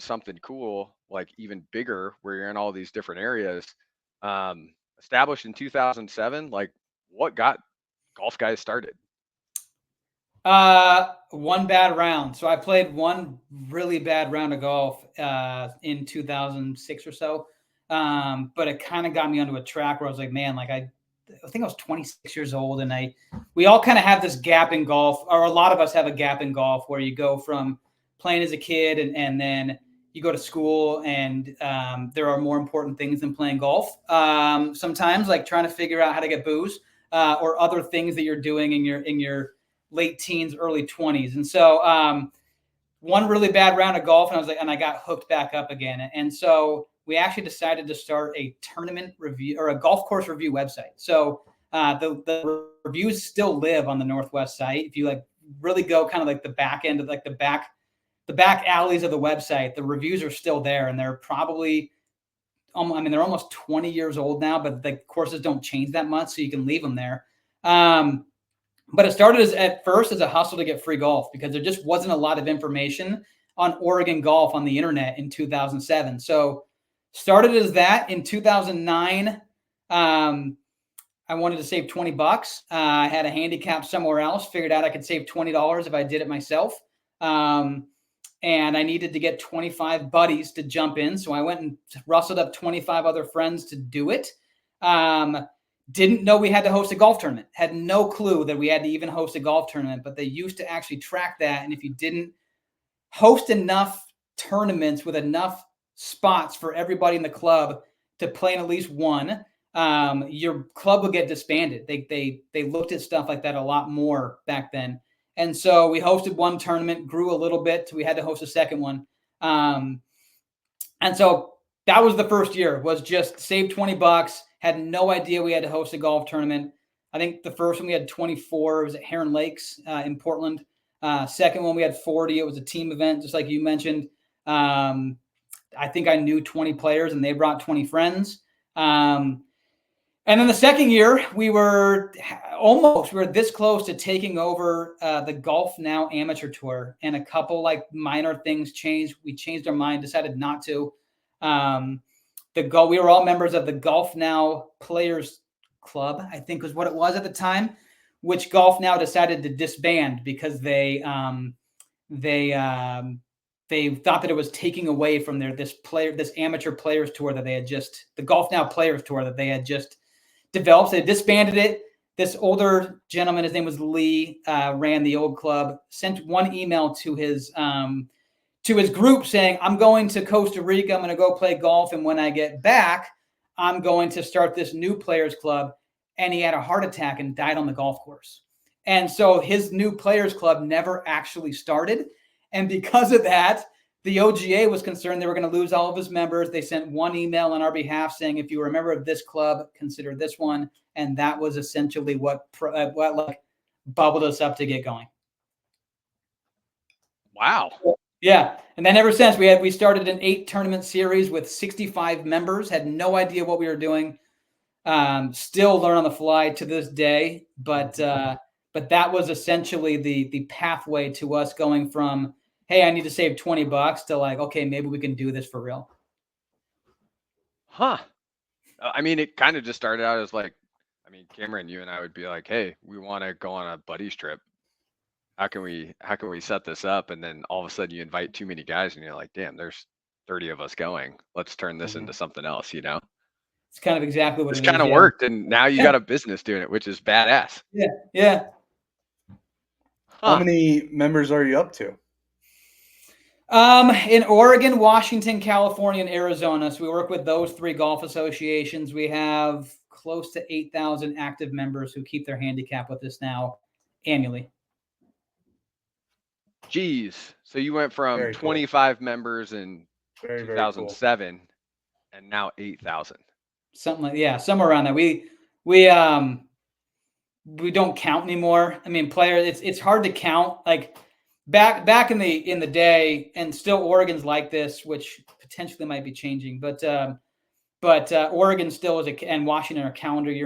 something cool, like even bigger, where you're in all these different areas. Established in 2007, like what got Golf Guys started? One bad round. So I played one really bad round of golf in 2006 or so. But it kind of got me onto a track where I was like, man, like I think I was 26 years old, and we all kind of have this gap in golf, or a lot of us have a gap in golf where you go from playing as a kid and then you go to school, and there are more important things than playing golf. Sometimes, like trying to figure out how to get booze or other things that you're doing in your late teens, early 20s. And so one really bad round of golf, and I was like, and I got hooked back up again. And so we actually decided to start a tournament review or a golf course review website. So the reviews still live on the Northwest site. If you like really go kind of like the back end of like the back alleys of the website, the reviews are still there, and they're probably, I mean, they're almost 20 years old now, but the courses don't change that much, so you can leave them there. But it started at first as a hustle to get free golf, because there just wasn't a lot of information on Oregon golf on the internet in 2007. So started as that. In 2009, I wanted to save 20 bucks. I had a handicap somewhere else, figured out I could save $20 if I did it myself. And I needed to get 25 buddies to jump in. So I went and rustled up 25 other friends to do it. Didn't know we had to host a golf tournament. Had no clue that we had to even host a golf tournament, but they used to actually track that. And if you didn't host enough tournaments with enough spots for everybody in the club to play in at least one, your club would get disbanded. They looked at stuff like that a lot more back then. And so we hosted one tournament, grew a little bit, so we had to host a second one. And so that was the first year, was just save 20 bucks. Had no idea we had to host a golf tournament. I think the first one we had 24. It was at Heron Lakes in Portland. Second one we had 40. It was a team event, just like you mentioned. I think I knew 20 players, and they brought 20 friends. And then the second year, we were this close to taking over the Golf Now Amateur Tour, and a couple like minor things changed. We changed our mind, decided not to. We were all members of the Golf Now Players Club, I think was what it was at the time, which Golf Now decided to disband because they thought that it was taking away from this amateur players tour that they had just, the Golf Now Players Tour that they had just developed. They disbanded it. This older gentleman, his name was Lee, ran the old club, sent one email to his group saying, I'm going to Costa Rica. I'm going to go play golf. And when I get back, I'm going to start this new players club. And he had a heart attack and died on the golf course. And so his new players club never actually started. And because of that, the OGA was concerned they were going to lose all of his members. They sent one email on our behalf saying, if you were a member of this club, consider this one. And that was essentially what like bubbled us up to get going. Wow. Yeah. And then ever since we started an 8 tournament series with 65 members, had no idea what we were doing. Still learn on the fly to this day. But that was essentially the pathway to us going from, hey, I need to save 20 bucks to like, okay, maybe we can do this for real. Huh. I mean, it kind of just started out as like, I mean, Cameron, you and I would be like, hey, we want to go on a buddies trip. How can we set this up? And then all of a sudden you invite too many guys and you're like, damn, there's 30 of us going. Let's turn this into something else, you know? It's kind of exactly what it's kind of worked. And now you got a business doing it, which is badass. Yeah. Yeah. Huh. How many members are you up to? In Oregon, Washington, California, and Arizona. So we work with those 3 golf associations. We have close to 8,000 active members who keep their handicap with us now annually. Geez. So you went from 25 members in 2007 cool. And now 8,000. Something like, yeah, somewhere around that. We don't count anymore. I mean, players, it's hard to count. Like back in the day, and still Oregon's like this, which potentially might be changing, but Oregon still is and Washington are calendar year